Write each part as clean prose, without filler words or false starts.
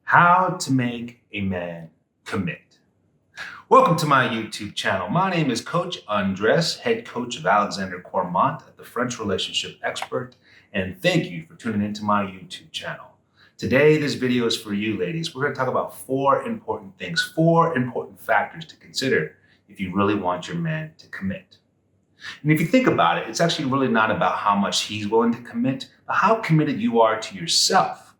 How to make a man commit. Welcome to my YouTube channel. My name is Coach Andres, head coach of Alex Cormont at the French Relationship Expert, and thank you for tuning into my YouTube channel. Today, this video is for you ladies. We're going to talk about four important things, four important factors to consider if you really want your man to commit. And if you think about it, it's actually really not about how much he's willing to commit, but how committed you are to yourself.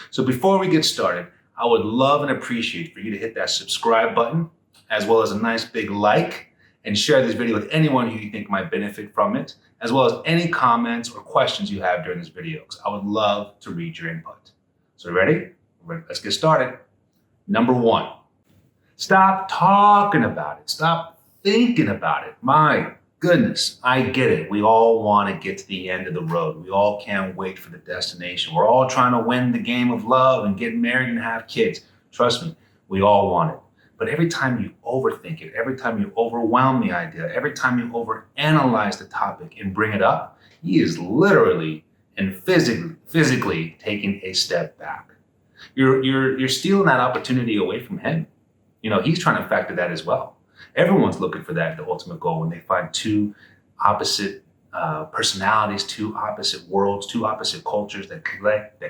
So before we get started, I would love and appreciate for you to hit that subscribe button, as well as a nice big like, and share this video with anyone who you think might benefit from it, as well as any comments or questions you have during this video, because I would love to read your input. So ready? Let's get started. Number one, stop talking about it. Stop thinking about it. My goodness, I get it. We all want to get to the end of the road. We all can't wait for the destination. We're all trying to win the game of love and get married and have kids. Trust me, we all want it. But every time you overthink it, every time you overwhelm the idea, every time you overanalyze the topic and bring it up, he is literally and physically taking a step back. You're stealing that opportunity away from him. You know, he's trying to factor that as well. Everyone's looking for that, the ultimate goal, when they find two opposite personalities, two opposite worlds, two opposite cultures that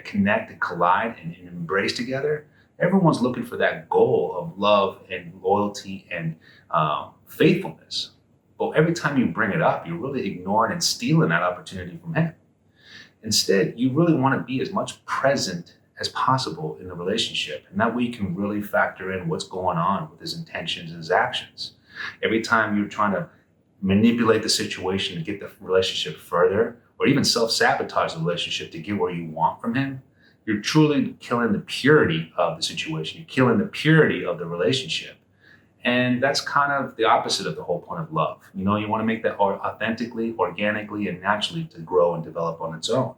connect and collide and embrace together. Everyone's looking for that goal of love and loyalty and faithfulness. But every time you bring it up, you're really ignoring and stealing that opportunity from him. Instead, you really want to be as much present as possible in the relationship. And that way you can really factor in what's going on with his intentions and his actions. Every time you're trying to manipulate the situation to get the relationship further, or even self-sabotage the relationship to get where you want from him, you're truly killing the purity of the situation. You're killing the purity of the relationship. And that's kind of the opposite of the whole point of love. You know, you want to make that authentically, organically, and naturally to grow and develop on its own.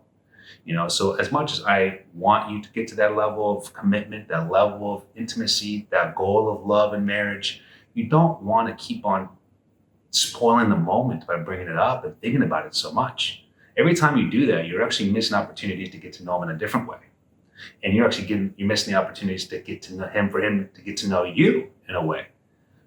You know, so as much as I want you to get to that level of commitment, that level of intimacy, that goal of love and marriage, you don't want to keep on spoiling the moment by bringing it up and thinking about it so much. Every time you do that, you're actually missing opportunities to get to know him in a different way. And you're missing the opportunities to get to know him, for him to get to know you in a way.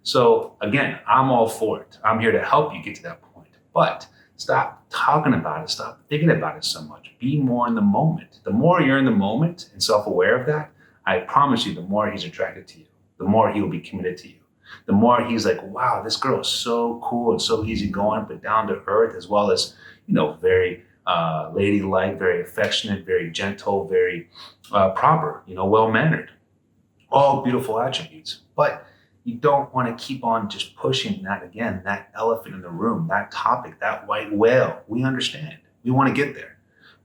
So again, I'm all for it. I'm here to help you get to that point. But stop talking about it. Stop thinking about it so much. Be more in the moment. The more you're in the moment and self-aware of that, I promise you, the more he's attracted to you, the more he will be committed to you. The more he's like, wow, this girl is so cool and so easygoing, but down to earth, as well as, you know, very ladylike, very affectionate, very gentle, very proper, you know, well-mannered. All beautiful attributes. But you don't want to keep on just pushing that again, that elephant in the room, that topic, that white whale. We understand. We want to get there.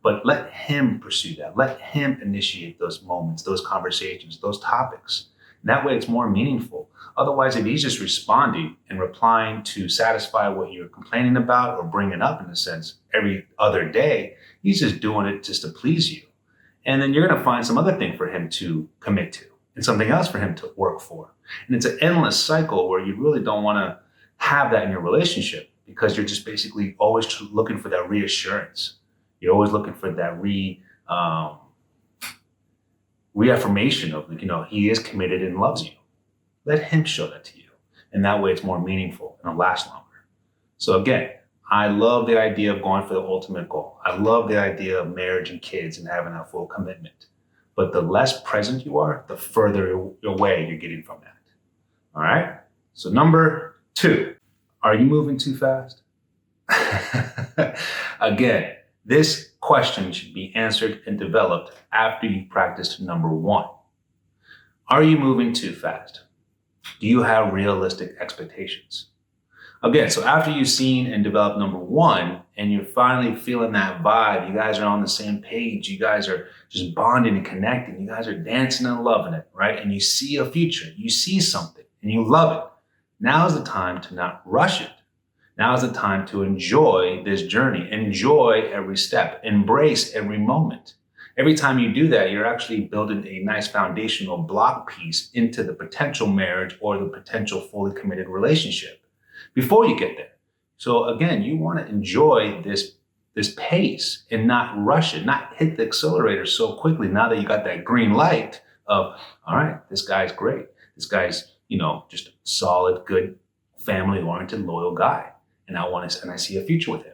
But let him pursue that. Let him initiate those moments, those conversations, those topics. And that way it's more meaningful. Otherwise, if he's just responding and replying to satisfy what you're complaining about or bringing up, in a sense, every other day, he's just doing it just to please you. And then you're going to find some other thing for him to commit to and something else for him to work for. And it's an endless cycle where you really don't want to have that in your relationship, because you're just basically always looking for that reassurance. You're always looking for that reaffirmation of, you know, he is committed and loves you. Let him show that to you. And that way it's more meaningful and it'll last longer. So again, I love the idea of going for the ultimate goal. I love the idea of marriage and kids and having that full commitment. But the less present you are, the further away you're getting from that. All right? So number two, are you moving too fast? Again, this question should be answered and developed after you've practiced number one. Are you moving too fast? Do you have realistic expectations? Again, so after you've seen and developed number one, and you're finally feeling that vibe, you guys are on the same page, you guys are just bonding and connecting, you guys are dancing and loving it, right? And you see a future, you see something, and you love it. Now's the time to not rush it. Now's the time to enjoy this journey, enjoy every step, embrace every moment. Every time you do that, you're actually building a nice foundational block piece into the potential marriage or the potential fully committed relationship before you get there. So again, you want to enjoy this pace and not rush it, not hit the accelerator so quickly now that you got that green light of, all right, this guy's great. This guy's, just a solid, good, family-oriented, loyal guy. And I see a future with him.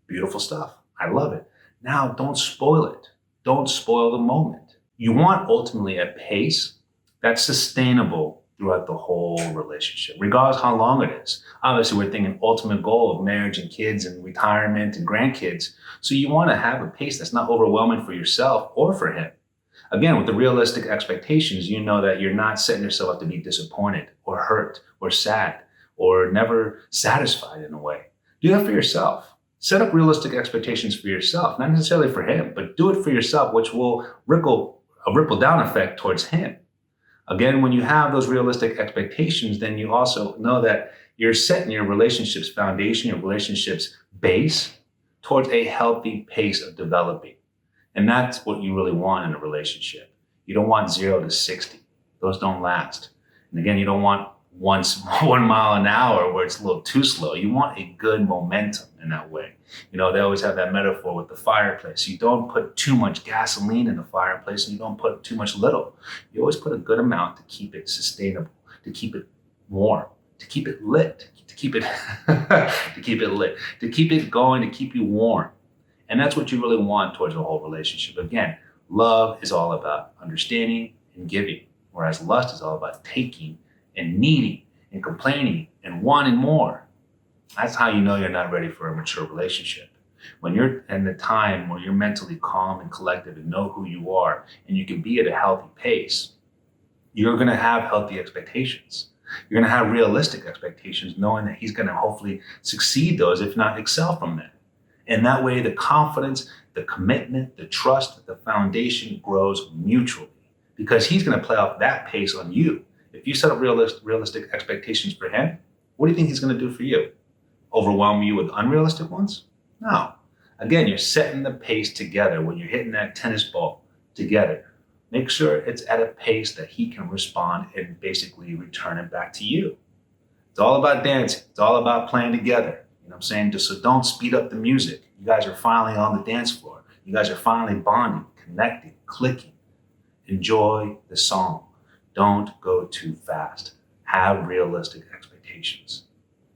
Beautiful stuff. I love it. Now, don't spoil it. Don't spoil the moment. You want ultimately a pace that's sustainable throughout the whole relationship, regardless how long it is. Obviously, we're thinking ultimate goal of marriage and kids and retirement and grandkids. So you want to have a pace that's not overwhelming for yourself or for him. Again, with the realistic expectations, you know that you're not setting yourself up to be disappointed or hurt or sad or never satisfied in a way. Do that for yourself. Set up realistic expectations for yourself, not necessarily for him, but do it for yourself, which will a ripple down effect towards him. Again, when you have those realistic expectations, then you also know that you're setting your relationship's foundation, your relationship's base towards a healthy pace of developing. And that's what you really want in a relationship. You don't want 0 to 60. Those don't last. And again, you don't want 1 mile an hour where it's a little too slow. You want a good momentum in that way. They always have that metaphor with the fireplace. You don't put too much gasoline in the fireplace, and you don't put too much little. You always put a good amount to keep it sustainable, to keep it warm, to keep it lit, to keep it to keep it lit, to keep it going, to keep you warm. And that's what you really want towards a whole relationship. Again, love is all about understanding and giving, whereas lust is all about taking and needing and complaining and wanting more. That's how you know you're not ready for a mature relationship. When you're in the time where you're mentally calm and collected and know who you are and you can be at a healthy pace, you're going to have healthy expectations. You're going to have realistic expectations, knowing that he's going to hopefully succeed those, if not excel from them. And that way, the confidence, the commitment, the trust, the foundation grows mutually, because he's going to play off that pace on you. If you set up realistic expectations for him, what do you think he's going to do for you? Overwhelm you with unrealistic ones? No. Again, you're setting the pace together. When you're hitting that tennis ball together, make sure it's at a pace that he can respond and basically return it back to you. It's all about dancing. It's all about playing together. You know what I'm saying? Just so don't speed up the music. You guys are finally on the dance floor. You guys are finally bonding, connecting, clicking. Enjoy the song. Don't go too fast. Have realistic expectations.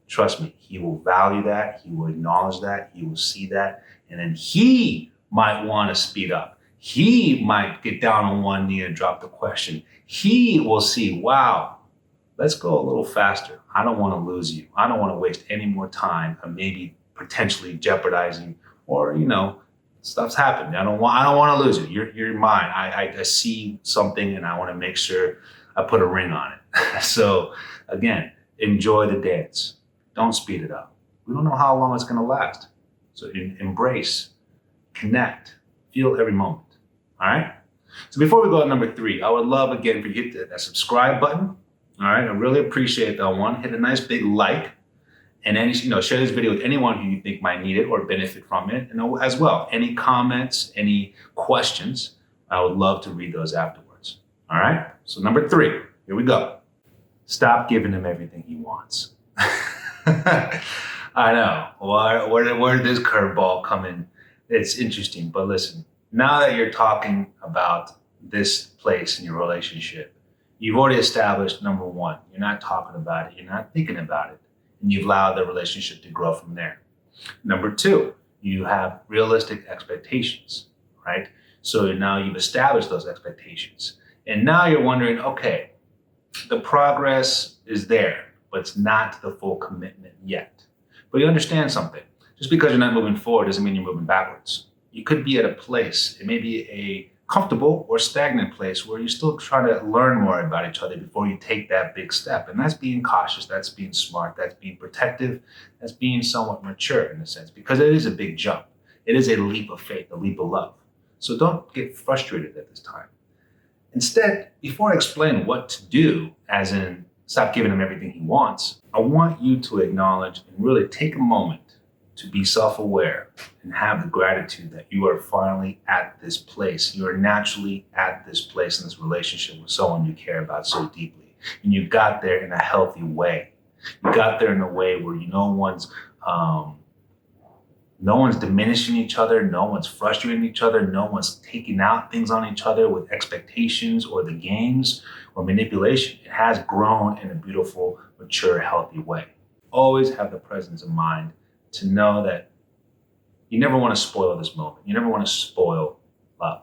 Trust me, he will value that. He will acknowledge that. He will see that. And then he might want to speed up. He might get down on one knee and drop the question. He will see, wow, let's go a little faster. I don't want to lose you. I don't want to waste any more time of maybe potentially jeopardizing, or, stuff's happened. I don't want to lose you. You're mine. I see something and I want to make sure I put a ring on it. So again, enjoy the dance. Don't speed it up. We don't know how long it's going to last. So embrace, connect, feel every moment. All right. So before we go to number 3, I would love again for you to hit that subscribe button. All right. I really appreciate that one. Hit a nice big like, and then, share this video with anyone who you think might need it or benefit from it. And as well, any comments, any questions, I would love to read those afterwards. All right. So number 3, here we go. Stop giving him everything he wants. I know. Where did this curveball come in? It's interesting, but listen, now that you're talking about this place in your relationship, you've already established, number 1, you're not talking about it, you're not thinking about it, and you've allowed the relationship to grow from there. Number 2, you have realistic expectations, right? So now you've established those expectations. And now you're wondering, okay, the progress is there, but it's not the full commitment yet. But you understand something. Just because you're not moving forward doesn't mean you're moving backwards. You could be at a place, it may be a comfortable or stagnant place where you're still trying to learn more about each other before you take that big step. And that's being cautious, that's being smart, that's being protective, that's being somewhat mature in a sense, because it is a big jump. It is a leap of faith, a leap of love. So don't get frustrated at this time. Instead, before I explain what to do, as in stop giving him everything he wants, I want you to acknowledge and really take a moment to be self-aware and have the gratitude that you are finally at this place. You are naturally at this place in this relationship with someone you care about so deeply. And you got there in a healthy way. You got there in a way where no one's No one's diminishing each other. No one's frustrating each other. No one's taking out things on each other with expectations or the games or manipulation. It has grown in a beautiful, mature, healthy way. Always have the presence of mind to know that you never want to spoil this moment. You never want to spoil love.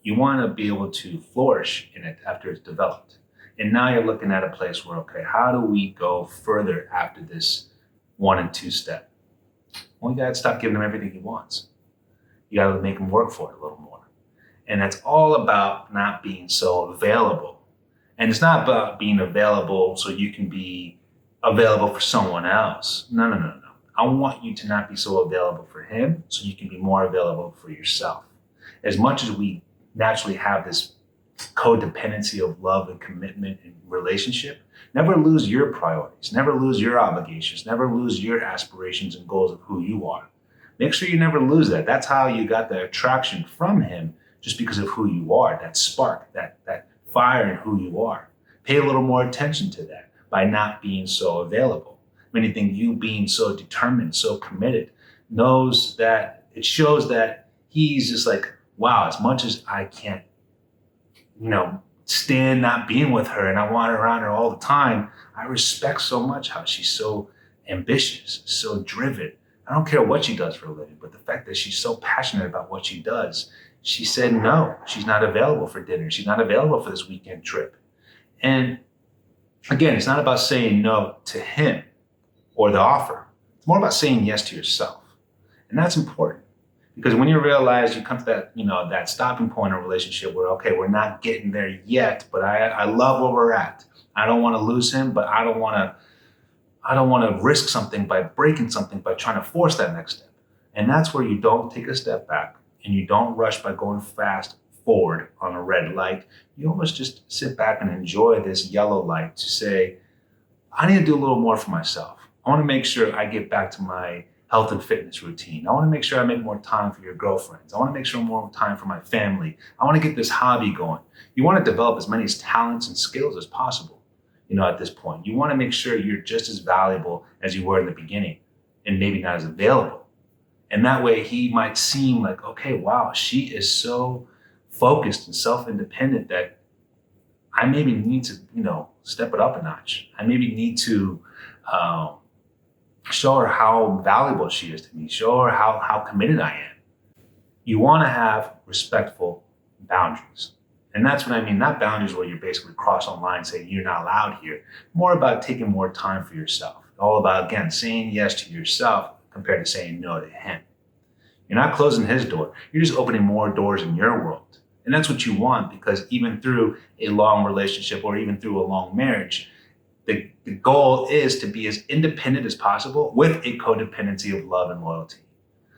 You want to be able to flourish in it after it's developed. And now you're looking at a place where, okay, how do we go further after this 1 and 2 step? Well, you got to stop giving him everything he wants. You got to make him work for it a little more. And that's all about not being so available. And it's not about being available so you can be available for someone else. No. I want you to not be so available for him so you can be more available for yourself. As much as we naturally have this codependency of love and commitment and relationship, never lose your priorities, never lose your obligations, never lose your aspirations and goals of who you are. Make sure you never lose that. That's how you got the attraction from him, just because of who you are, that spark, that fire in who you are. Pay a little more attention to that by not being so available. If anything, you being so determined, so committed, knows that it shows that he's just like, wow, as much as I can't, stand not being with her and I want her around her all the time, I respect so much how she's so ambitious, so driven. I don't care what she does for a living, but the fact that she's so passionate about what she does, she said no, she's not available for dinner. She's not available for this weekend trip. And again, it's not about saying no to him or the offer. It's more about saying yes to yourself. And that's important. Because when you realize you come to that, that stopping point in a relationship where, okay, we're not getting there yet, but I love where we're at. I don't want to lose him, but I don't want to risk something by breaking something by trying to force that next step. And that's where you don't take a step back and you don't rush by going fast forward on a red light. You almost just sit back and enjoy this yellow light to say, I need to do a little more for myself. I want to make sure I get back to my health and fitness routine. I want to make sure I make more time for your girlfriends. I want to make sure more time for my family. I want to get this hobby going. You want to develop as many talents and skills as possible, at this point. You want to make sure you're just as valuable as you were in the beginning and maybe not as available. And that way he might seem like, okay, wow, she is so focused and self-independent that I maybe need to, step it up a notch. I maybe need to, show her how valuable she is to me. Show her how committed I am. You want to have respectful boundaries. And that's what I mean. Not boundaries where you basically cross a line saying you're not allowed here. More about taking more time for yourself. All about, again, saying yes to yourself compared to saying no to him. You're not closing his door. You're just opening more doors in your world. And that's what you want, because even through a long relationship or even through a long marriage, the goal is to be as independent as possible with a codependency of love and loyalty.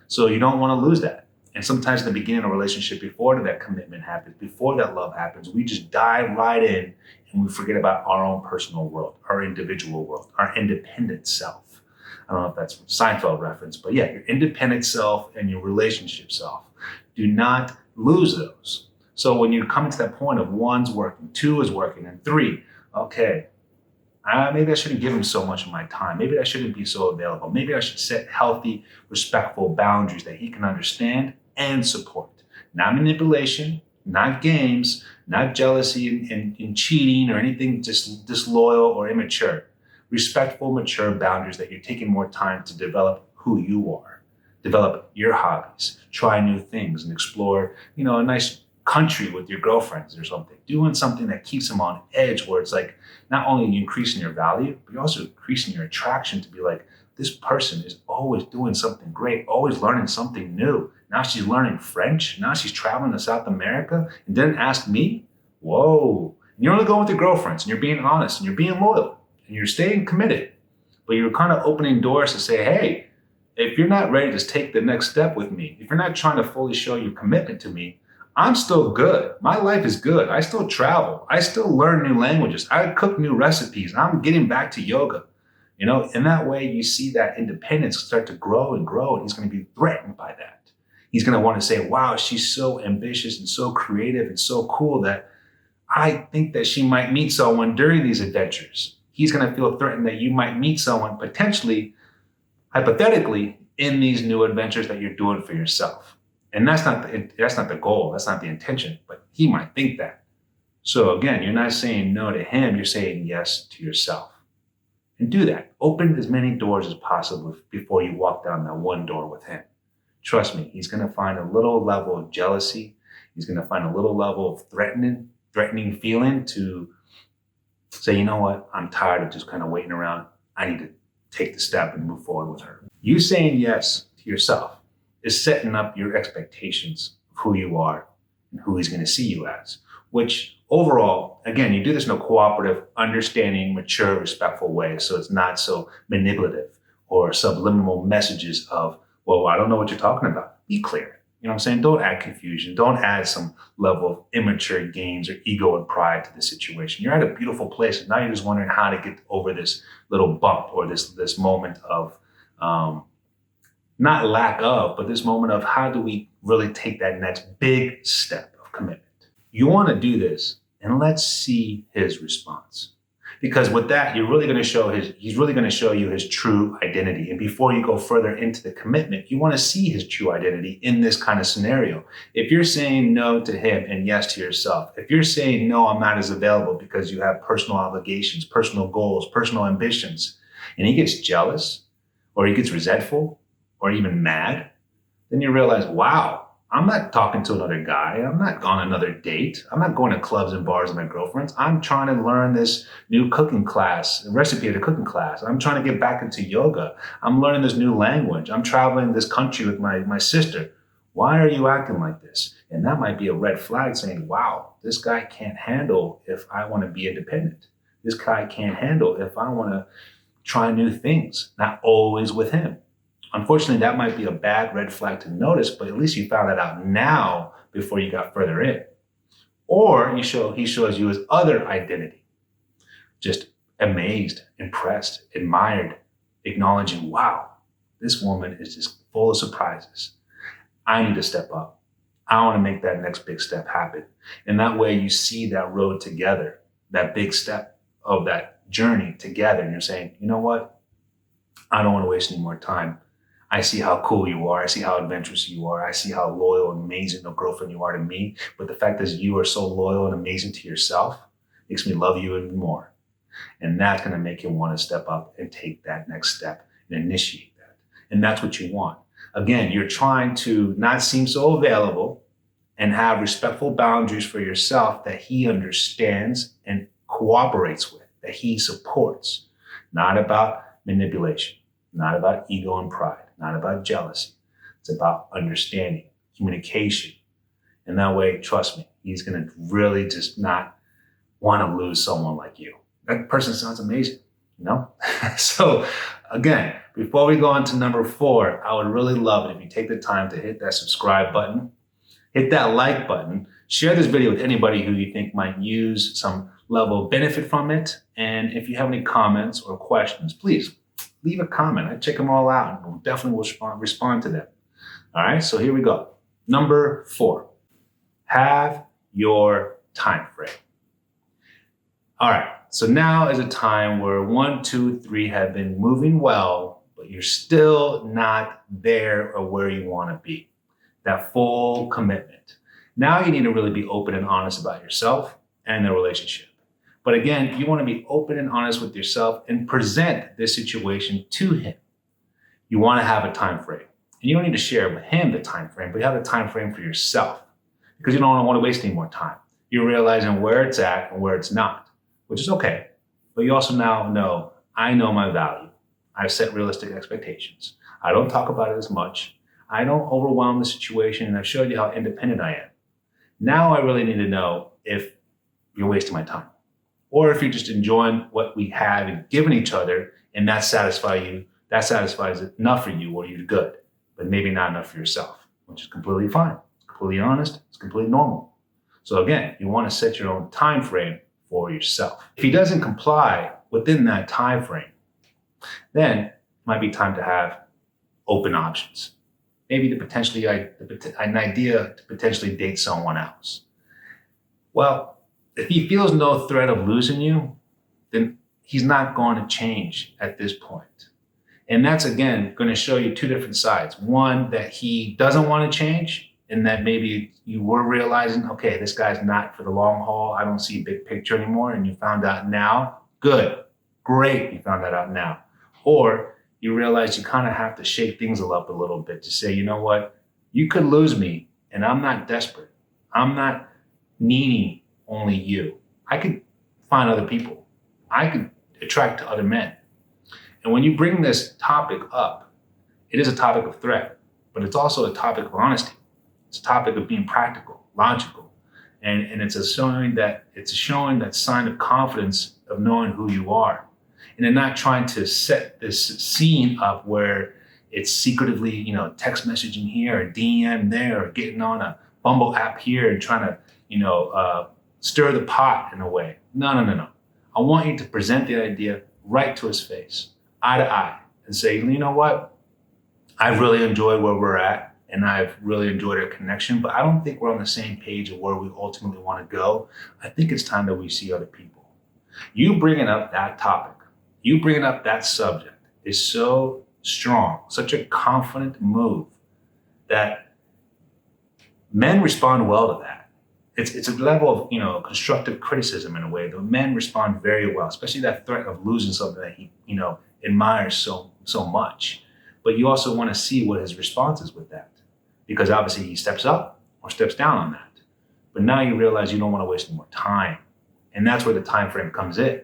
So you don't want to lose that. And sometimes in the beginning of a relationship, before that commitment happens, before that love happens, we just dive right in and we forget about our own personal world, our individual world, our independent self. I don't know if that's a Seinfeld reference, but yeah, your independent self and your relationship self. Do not lose those. So when you come to that point of 1's working, 2 is working, and 3, okay, maybe I shouldn't give him so much of my time. Maybe I shouldn't be so available. Maybe I should set healthy, respectful boundaries that he can understand and support. Not manipulation, not games, not jealousy and cheating or anything just disloyal or immature. Respectful, mature boundaries that you're taking more time to develop who you are. Develop your hobbies. Try new things and explore, a nice country with your girlfriends or something. Doing something that keeps them on edge, where it's like, not only are you increasing your value, but you're also increasing your attraction to be like, this person is always doing something great, always learning something new. Now she's learning French. Now she's traveling to South America and didn't ask me. Whoa. And you're only going with your girlfriends and you're being honest and you're being loyal and you're staying committed. But you're kind of opening doors to say, hey, if you're not ready to take the next step with me, if you're not trying to fully show your commitment to me, I'm still good. My life is good. I still travel. I still learn new languages. I cook new recipes. I'm getting back to yoga. In that way, you see that independence start to grow and grow, and he's going to be threatened by that. He's going to want to say, wow, she's so ambitious and so creative and so cool that I think that she might meet someone during these adventures. He's going to feel threatened that you might meet someone potentially, hypothetically, in these new adventures that you're doing for yourself. And that's not the goal. That's not the intention, but he might think that. So again, you're not saying no to him. You're saying yes to yourself. And do that. Open as many doors as possible before you walk down that one door with him. Trust me, he's going to find a little level of jealousy. He's going to find a little level of threatening feeling to say, you know what, I'm tired of just kind of waiting around. I need to take the step and move forward with her. You saying yes to yourself is setting up your expectations of who you are and who he's going to see you as, which overall, again, you do this in a cooperative, understanding, mature, respectful way. So it's not so manipulative or subliminal messages of, well, I don't know what you're talking about. Be clear. You know what I'm saying? Don't add confusion. Don't add some level of immature games or ego and pride to the situation. You're at a beautiful place, and now you're just wondering how to get over this little bump or this moment of not lack of, but this moment of how do we really take that next big step of commitment. You want to do this, and let's see his response. Because with that, he's really going to show you his true identity. And before you go further into the commitment, you want to see his true identity in this kind of scenario. If you're saying no to him and yes to yourself, if you're saying no, I'm not as available because you have personal obligations, personal goals, personal ambitions, and he gets jealous or he gets resentful or even mad, then you realize, wow, I'm not talking to another guy. I'm not on another date. I'm not going to clubs and bars with my girlfriends. I'm trying to learn this new cooking class, recipe at a cooking class. I'm trying to get back into yoga. I'm learning this new language. I'm traveling this country with my sister. Why are you acting like this? And that might be a red flag saying, wow, this guy can't handle if I want to be independent. This guy can't handle if I want to try new things, not always with him. Unfortunately, that might be a bad red flag to notice, but at least you found that out now before you got further in. Or he shows you his other identity, just amazed, impressed, admired, acknowledging, wow, this woman is just full of surprises. I need to step up. I want to make that next big step happen. And that way you see that road together, that big step of that journey together. And you're saying, you know what? I don't want to waste any more time. I see how cool you are. I see how adventurous you are. I see how loyal and amazing a girlfriend you are to me. But the fact is you are so loyal and amazing to yourself makes me love you even more. And that's going to make you want to step up and take that next step and initiate that. And that's what you want. Again, you're trying to not seem so available and have respectful boundaries for yourself that he understands and cooperates with, that he supports. Not about manipulation, not about ego and pride. Not about jealousy. It's about understanding, communication. And that way, trust me, he's going to really just not want to lose someone like you. That person sounds amazing, you know? So again, before we go on to number 4, I would really love it if you take the time to hit that subscribe button, hit that like button, share this video with anybody who you think might use some level of benefit from it. And if you have any comments or questions, please leave a comment. I check them all out and we'll definitely respond to them. All right, so here we go. Number 4, have your time frame. All right, so now is a time where 1, 2, 3 have been moving well, but you're still not there or where you want to be. That full commitment. Now you need to really be open and honest about yourself and the relationship. But again, you want to be open and honest with yourself and present this situation to him. You want to have a time frame. And you don't need to share with him the time frame, but you have a time frame for yourself because you don't want to waste any more time. You're realizing where it's at and where it's not, which is okay. But you also now know, I know my value. I've set realistic expectations. I don't talk about it as much. I don't overwhelm the situation, and I've showed you how independent I am. Now I really need to know if you're wasting my time, or if you're just enjoying what we have and giving each other, and that satisfies enough for you, or you're good, but maybe not enough for yourself, which is completely fine. It's completely honest. It's completely normal. So again, you want to set your own time frame for yourself. If he doesn't comply within that time frame, then it might be time to have open options. Maybe an idea to potentially date someone else. Well, if he feels no threat of losing you, then he's not going to change at this point. And that's, again, going to show you two different sides. One, that he doesn't want to change, and that maybe you were realizing, okay, this guy's not for the long haul. I don't see a big picture anymore. And you found out now. Good. Great. You found that out now. Or you realize you kind of have to shake things up a little bit to say, you know what? You could lose me, and I'm not desperate. I'm not needing only you. I could find other people. I could attract to other men. And when you bring this topic up, it is a topic of threat, but it's also a topic of honesty. It's a topic of being practical, logical, and it's showing that sign of confidence of knowing who you are, and then not trying to set this scene up where it's secretively, text messaging here or DM there or getting on a Bumble app here and trying to, stir the pot in a way. No. I want you to present the idea right to his face, eye to eye, and say, you know what? I really enjoy where we're at, and I've really enjoyed our connection, but I don't think we're on the same page of where we ultimately want to go. I think it's time that we see other people. You bringing up that topic, you bringing up that subject is so strong, such a confident move that men respond well to that. It's a level of, constructive criticism in a way. The men respond very well, especially that threat of losing something that he, admires so much. But you also want to see what his response is with that, because obviously he steps up or steps down on that. But now you realize you don't want to waste any more time, and that's where the time frame comes in.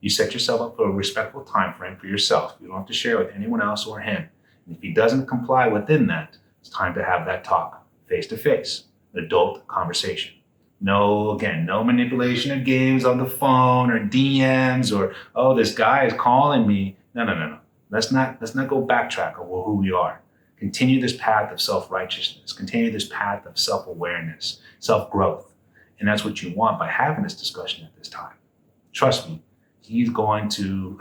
You set yourself up for a respectful time frame for yourself. You don't have to share with anyone else or him. And if he doesn't comply within that, it's time to have that talk face to face, an adult conversation. No manipulation of games on the phone or DMs or, oh, this guy is calling me. No. Let's not go backtrack on who we are. Continue this path of self-righteousness. Continue this path of self-awareness, self-growth. And that's what you want by having this discussion at this time. Trust me, he's going to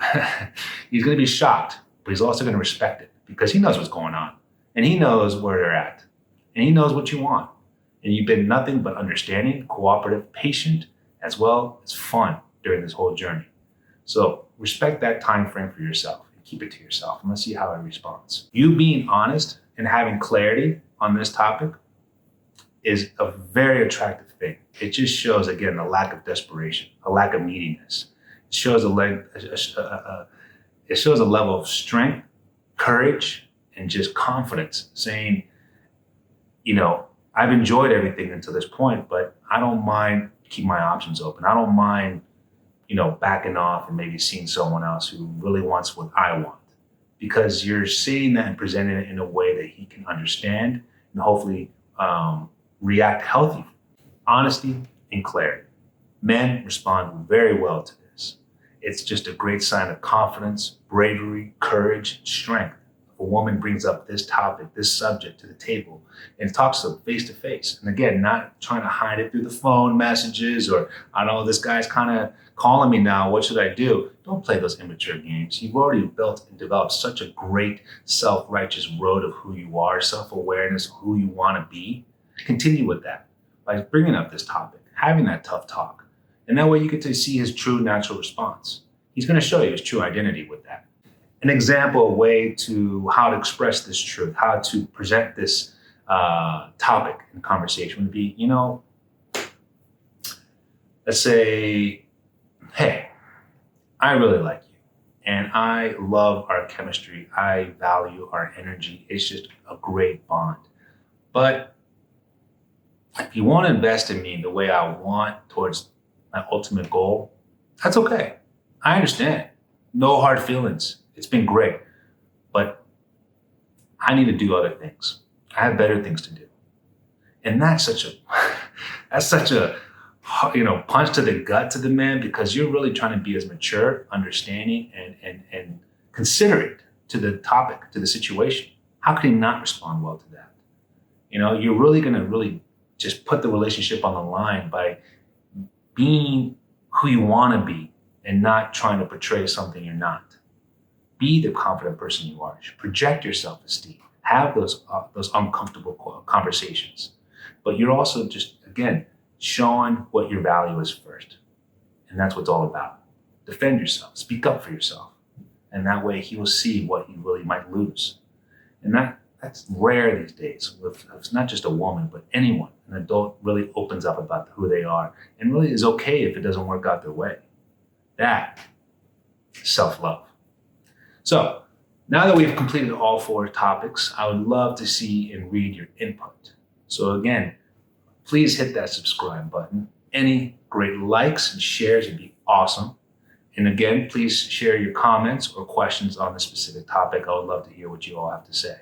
be shocked, but he's also going to respect it because he knows what's going on and he knows where they're at and he knows what you want. And you've been nothing but understanding, cooperative, patient, as well as fun during this whole journey. So respect that time frame for yourself and keep it to yourself, and let's see how it responds. You being honest and having clarity on this topic is a very attractive thing. It just shows, again, a lack of desperation, a lack of neediness. It shows a level of strength, courage, and just confidence, saying, I've enjoyed everything until this point, but I don't mind keeping my options open. I don't mind, backing off and maybe seeing someone else who really wants what I want, because you're saying that and presenting it in a way that he can understand and hopefully react healthy. Honesty and clarity. Men respond very well to this. It's just a great sign of confidence, bravery, courage, strength. A woman brings up this topic, this subject to the table and talks to them face to face. And again, not trying to hide it through the phone messages or, I know this guy's kind of calling me now, what should I do? Don't play those immature games. You've already built and developed such a great self-righteous road of who you are, self-awareness, who you want to be. Continue with that by bringing up this topic, having that tough talk. And that way you get to see his true natural response. He's going to show you his true identity with that. An example, a way to how to express this truth, how to present this topic in conversation would be, let's say, hey, I really like you and I love our chemistry. I value our energy. It's just a great bond. But if you want to invest in me the way I want towards my ultimate goal, that's okay. I understand. No hard feelings. It's been great, but I need to do other things. I have better things to do. And that's such a punch to the gut to the man, because you're really trying to be as mature, understanding, and considerate to the topic, to the situation. How could he not respond well to that? You're really going to really just put the relationship on the line by being who you want to be and not trying to portray something you're not. Be the confident person you are. Project your self-esteem. Have those uncomfortable conversations. But you're also just, again, showing what your value is first. And that's what it's all about. Defend yourself. Speak up for yourself. And that way he will see what he really might lose. And that's rare these days. It's not just a woman, but anyone. An adult really opens up about who they are and really is okay if it doesn't work out their way. That is self-love. So now that we've completed all 4 topics, I would love to see and read your input. So again, please hit that subscribe button. Any great likes and shares would be awesome. And again, please share your comments or questions on the specific topic. I would love to hear what you all have to say.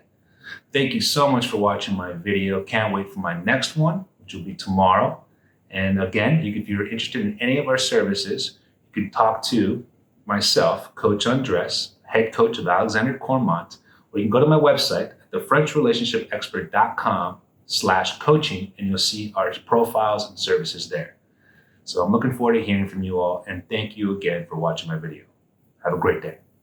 Thank you so much for watching my video. Can't wait for my next one, which will be tomorrow. And again, if you're interested in any of our services, you can talk to myself, Coach Andres, head coach of Alexander Cormont, or you can go to my website, thefrenchrelationshipexpert.com/coaching, and you'll see our profiles and services there. So I'm looking forward to hearing from you all, and thank you again for watching my video. Have a great day.